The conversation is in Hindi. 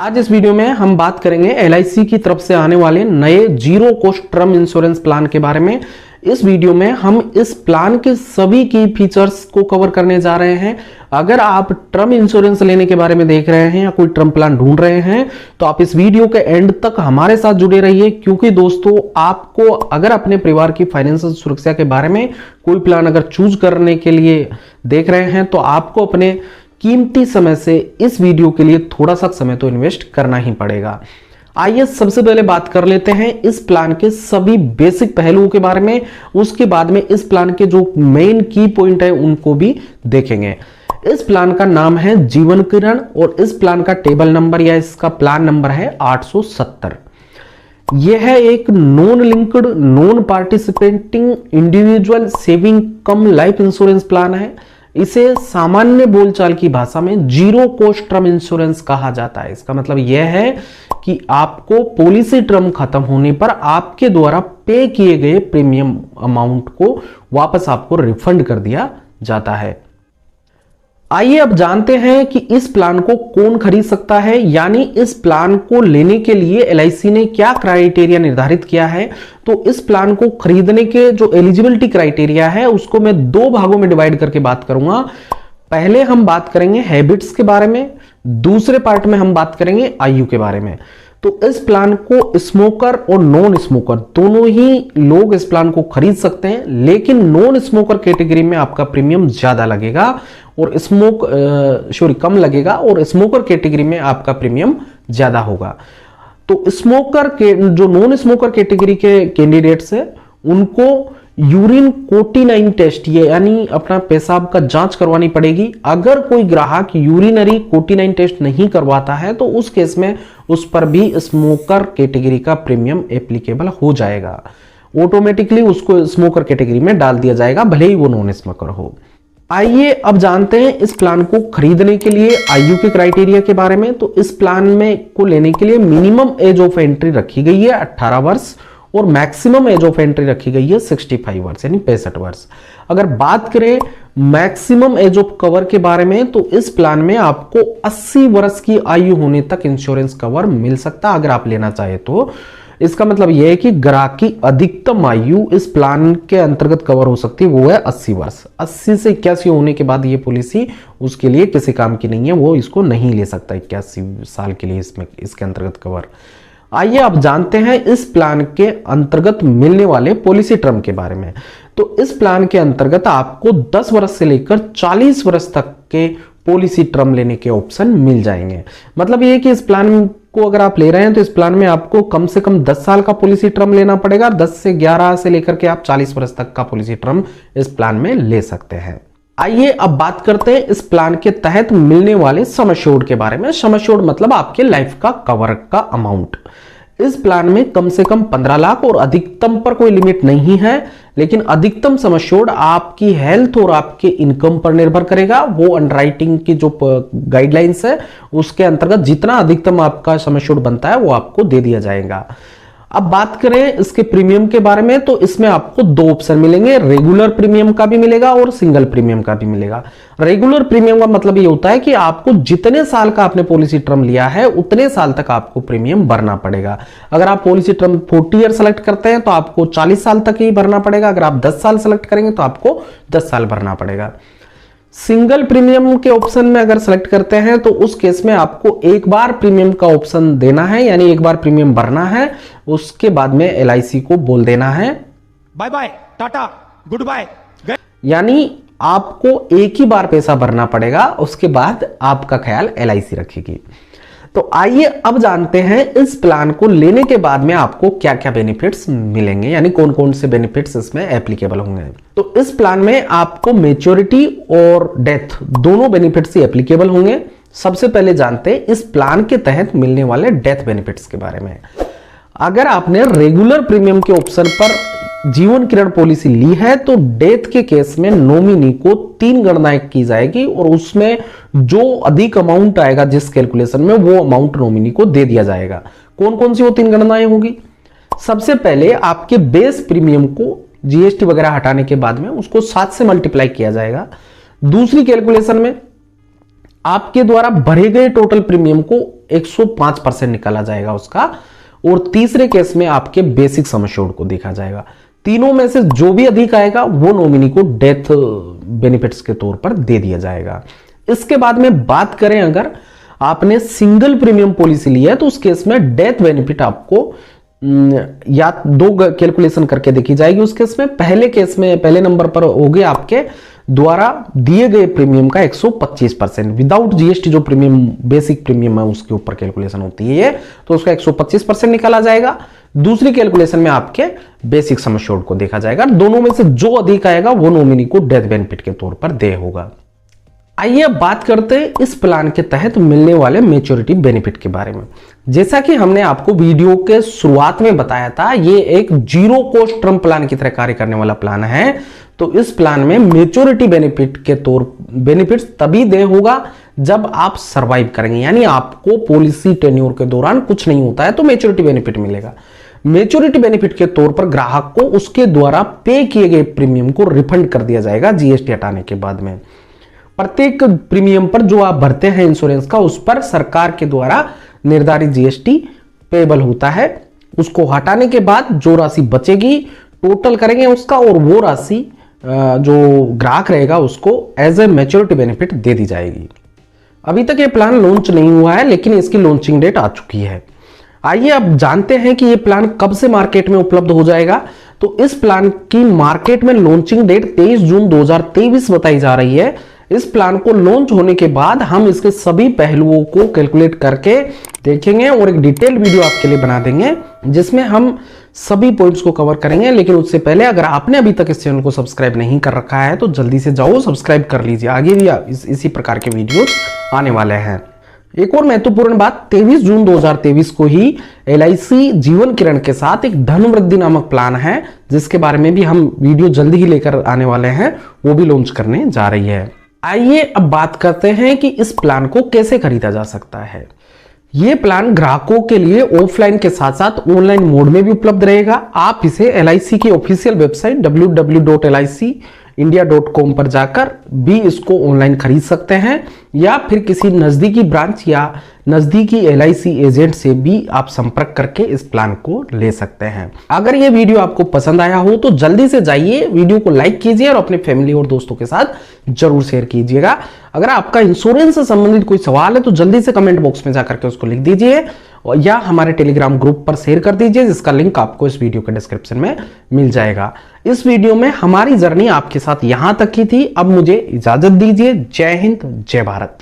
आज इस वीडियो में हम बात करेंगे एलआईसी की तरफ से आने वाले नए zero cost term insurance plan के बारे में। इस वीडियो में हम इस प्लान के सभी की फीचर्स को कवर करने जा रहे हैं। अगर आप टर्म इंश्योरेंस लेने के बारे में देख रहे हैं या कोई टर्म प्लान ढूंढ रहे हैं तो आप इस वीडियो के एंड तक हमारे साथ जुड़े रहिए, क्योंकि दोस्तों आपको अगर अपने परिवार की फाइनेंशियल सुरक्षा के बारे में कोई प्लान अगर चूज करने के लिए देख रहे हैं तो आपको अपने कीमती समय से इस वीडियो के लिए थोड़ा सा समय तो इन्वेस्ट करना ही पड़ेगा। आइए सबसे पहले बात कर लेते हैं इस प्लान के सभी बेसिक पहलुओं के बारे में। उसके बाद में इस प्लान के जो मेन की पॉइंट है उनको भी देखेंगे। इस प्लान का नाम है जीवन किरण और इस प्लान का टेबल नंबर या इसका प्लान नंबर है 870। यह है एक non linked non participating individual saving cum life insurance plan है। इसे सामान्य बोलचाल की भाषा में जीरो कॉस्ट टर्म इंश्योरेंस कहा जाता है। इसका मतलब यह है कि आपको पॉलिसी टर्म खत्म होने पर आपके द्वारा पे किए गए प्रीमियम अमाउंट को वापस आपको रिफंड कर दिया जाता है। आइए अब जानते हैं कि इस प्लान को कौन खरीद सकता है, यानी इस प्लान को लेने के लिए एलआईसी ने क्या क्राइटेरिया निर्धारित किया है। तो इस प्लान को खरीदने के जो एलिजिबिलिटी क्राइटेरिया है उसको मैं दो भागों में डिवाइड करके बात करूंगा। पहले हम बात करेंगे हैबिट्स के बारे में, दूसरे पार्ट में हम बात करेंगे आयु के बारे में। तो इस प्लान को स्मोकर और नॉन स्मोकर दोनों ही लोग इस प्लान को खरीद सकते हैं, लेकिन नॉन स्मोकर कैटेगरी में आपका प्रीमियम ज्यादा लगेगा और कम लगेगा और स्मोकर कैटेगरी में आपका प्रीमियम ज्यादा होगा। तो स्मोकर के जो नॉन स्मोकर कैटेगरी के कैंडिडेट्स हैं उनको यूरिन कोटिनाइन टेस्ट यानी अपना पेशाब का जांच करवानी पड़ेगी। अगर कोई ग्राहक यूरिनरी कोटिनाइन टेस्ट नहीं करवाता है तो उस केस में उस पर भी स्मोकर कैटेगरी का प्रीमियम एप्लीकेबल हो जाएगा, ऑटोमेटिकली उसको स्मोकर कैटेगरी में डाल दिया जाएगा, भले ही वो नॉन स्मोकर हो। आइए अब जानते हैं इस प्लान को खरीदने के लिए आयु के क्राइटेरिया के बारे में। तो इस प्लान में को लेने के लिए मिनिमम एज ऑफ एंट्री रखी गई है 18 वर्ष और मैक्सिमम एज ऑफ एंट्री रखी गई है 65 वर्ष यानी 65 वर्ष। अगर बात करें मैक्सिमम एज ऑफ कवर के बारे में तो इस प्लान में आपको 80 वर्ष की आयु होने तक इंश्योरेंस कवर मिल सकता है अगर आप लेना चाहे तो। इसका मतलब यह है कि ग्राहक की अधिकतम आयु इस प्लान के अंतर्गत कवर हो सकती है वो है 80 वर्ष। 80 से 81 होने के बाद ये पॉलिसी उसके लिए किसी काम की नहीं है, वो इसको नहीं ले सकता 81 साल के लिए इसके अंतर्गत कवर। आइए अब जानते हैं इस प्लान के अंतर्गत मिलने वाले पॉलिसी टर्म के बारे में। तो इस प्लान के अंतर्गत आपको 10 वर्ष से लेकर 40 वर्ष तक के पॉलिसी टर्म लेने के ऑप्शन मिल जाएंगे। मतलब ये कि इस प्लान को अगर आप ले रहे हैं तो इस प्लान में आपको कम से कम 10 साल का पॉलिसी टर्म लेना पड़ेगा। 10 से 11 से लेकर के आप 40 वर्ष तक का पॉलिसी टर्म इस प्लान में ले सकते हैं। आइए अब बात करते हैं इस प्लान के तहत मिलने वाले सम एश्योर्ड के बारे में। सम एश्योर्ड मतलब आपके लाइफ का कवर का अमाउंट। इस प्लान में कम से कम 15 लाख और अधिकतम पर कोई लिमिट नहीं है, लेकिन अधिकतम सम एश्योर्ड आपकी हेल्थ और आपके इनकम पर निर्भर करेगा। वो अंडरराइटिंग की जो गाइडलाइंस है उसके अंतर्गत जितना अधिकतम आपका सम एश्योर्ड बनता है वो आपको दे दिया जाएगा। अब बात करें इसके प्रीमियम के बारे में तो इसमें आपको दो ऑप्शन मिलेंगे, रेगुलर प्रीमियम का भी मिलेगा और सिंगल प्रीमियम का भी मिलेगा। रेगुलर प्रीमियम का मतलब ये होता है कि आपको जितने साल का आपने पॉलिसी टर्म लिया है उतने साल तक आपको प्रीमियम भरना पड़ेगा। अगर आप पॉलिसी टर्म 40 ईयर सेलेक्ट करते हैं तो आपको 40 साल तक ही भरना पड़ेगा। अगर आप 10 साल सेलेक्ट करेंगे तो आपको 10 साल भरना पड़ेगा। सिंगल प्रीमियम के ऑप्शन में अगर सेलेक्ट करते हैं तो उस केस में आपको एक बार प्रीमियम का ऑप्शन देना है, यानी एक बार प्रीमियम भरना है, उसके बाद में एलआईसी को बोल देना है bye bye tata goodbye, यानी आपको एक ही बार पैसा भरना पड़ेगा, उसके बाद आपका ख्याल एलआईसी रखेगी। तो आइए अब जानते हैं इस प्लान को लेने के बाद में आपको क्या क्या बेनिफिट्स मिलेंगे, यानी कौन कौन से बेनिफिट्स इसमें एप्लीकेबल होंगे। तो इस प्लान में आपको मैच्योरिटी और डेथ दोनों बेनिफिट्स ही एप्लीकेबल होंगे। सबसे पहले जानते हैं इस प्लान के तहत मिलने वाले डेथ बेनिफिट्स के बारे में। अगर आपने रेगुलर प्रीमियम के ऑप्शन पर जीवन किरण पॉलिसी ली है तो डेथ के केस में नॉमिनी को 3 गणनाएं की जाएगी और उसमें जो अधिक अमाउंट आएगा जिस कैलकुलेशन में वो अमाउंट नॉमिनी को दे दिया जाएगा। कौन कौन सी वो 3 गणनाएं होंगी? सबसे पहले आपके बेस प्रीमियम को जीएसटी वगैरह हटाने के बाद में उसको 7 से मल्टीप्लाई किया जाएगा। दूसरी कैलकुलेशन में आपके द्वारा भरे गए टोटल प्रीमियम को 105% निकाला जाएगा उसका, और तीसरे केस में आपके बेसिक सम एश्योर्ड को देखा जाएगा। तीनों में से जो भी अधिक आएगा वो नॉमिनी को डेथ बेनिफिट्स के तौर पर दे दिया जाएगा। इसके बाद में बात करें, अगर आपने सिंगल प्रीमियम पॉलिसी ली है तो उस केस में डेथ बेनिफिट आपको या दो कैलकुलेशन करके देखी जाएगी। उस केस में पहले नंबर पर होगे आपके द्वारा दिए गए प्रीमियम का 125% विदाउट जीएसटी जो प्रीमियम बेसिक प्रीमियम है उसके ऊपर कैलकुलेशन होती है ये, तो उसका 125% निकाला जाएगा। दूसरी कैलकुलेशन में आपके बेसिक सम एश्योर्ड को देखा जाएगा। दोनों में से जो अधिक आएगा वो नॉमिनी को डेथ बेनिफिट के तौर पर दे होगा। आइए अब बात करते हैं इस प्लान के तहत मिलने वाले मैच्योरिटी बेनिफिट के बारे में। जैसा कि हमने आपको वीडियो के शुरुआत में बताया था, ये एक जीरो कॉस्ट टर्म प्लान की तरह कार्य करने वाला प्लान है। तो इस प्लान में मैच्योरिटी बेनिफिट्स तभी दे होगा जब आप सरवाइव करेंगे, यानी आपको पॉलिसी टेन्योर के दौरान कुछ नहीं होता है तो मैच्योरिटी बेनिफिट मिलेगा। मैच्योरिटी बेनिफिट के तौर पर ग्राहक को उसके द्वारा पे किए गए प्रीमियम को रिफंड कर दिया जाएगा जीएसटी हटाने के बाद में। प्रत्येक प्रीमियम पर जो आप भरते हैं इंश्योरेंस का, उस पर सरकार के द्वारा निर्धारित जीएसटी पेबल होता है। उसको हटाने के बाद जो राशि बचेगी टोटल करेंगे उसका, और वो राशि जो ग्राहक रहेगा उसको एज ए मैच्योरिटी बेनिफिट दे दी जाएगी। अभी तक ये प्लान लॉन्च नहीं हुआ है, लेकिन इसकी लॉन्चिंग डेट आ चुकी है। आइए अब जानते हैं कि ये प्लान कब से मार्केट में उपलब्ध हो जाएगा। तो इस प्लान की मार्केट में लॉन्चिंग डेट 23 जून 2023 बताई जा रही है। इस प्लान को लॉन्च होने के बाद हम इसके सभी पहलुओं को कैलकुलेट करके देखेंगे और एक डिटेल वीडियो आपके लिए बना देंगे जिसमें हम सभी पॉइंट्स को कवर करेंगे। लेकिन उससे पहले अगर आपने अभी तक इस चैनल को सब्सक्राइब नहीं कर रखा है तो जल्दी से जाओ सब्सक्राइब कर लीजिए, आगे भी इसी प्रकार के वीडियो आने वाले हैं। एक और महत्वपूर्ण बात, 23 जून 2023 को ही एलआईसी जीवन किरण के साथ एक धन वृद्धि नामक प्लान है जिसके बारे में भी हम वीडियो जल्दी ही लेकर आने वाले हैं, वो भी लॉन्च करने जा रही है। आइए अब बात करते हैं कि इस प्लान को कैसे खरीदा जा सकता है। यह प्लान ग्राहकों के लिए ऑफलाइन के साथ साथ ऑनलाइन मोड में भी उपलब्ध रहेगा। आप इसे एलआईसी की ऑफिशियल वेबसाइट www.licindia.com पर जाकर भी इसको ऑनलाइन खरीद सकते हैं, या फिर किसी नजदीकी ब्रांच या नजदीकी एलआईसी एजेंट से भी आप संपर्क करके इस प्लान को ले सकते हैं। अगर ये वीडियो आपको पसंद आया हो तो जल्दी से जाइए, वीडियो को लाइक कीजिए और अपने फैमिली और दोस्तों के साथ जरूर शेयर कीजिएगा। अगर आपका इंश्योरेंस से संबंधित कोई सवाल है तो जल्दी से कमेंट बॉक्स में जाकर के उसको लिख दीजिए, या हमारे टेलीग्राम ग्रुप पर शेयर कर दीजिए जिसका लिंक आपको इस वीडियो के डिस्क्रिप्शन में मिल जाएगा। इस वीडियो में हमारी जर्नी आपके साथ यहां तक की थी। अब मुझे इजाजत दीजिए। जय हिंद, जय भारत।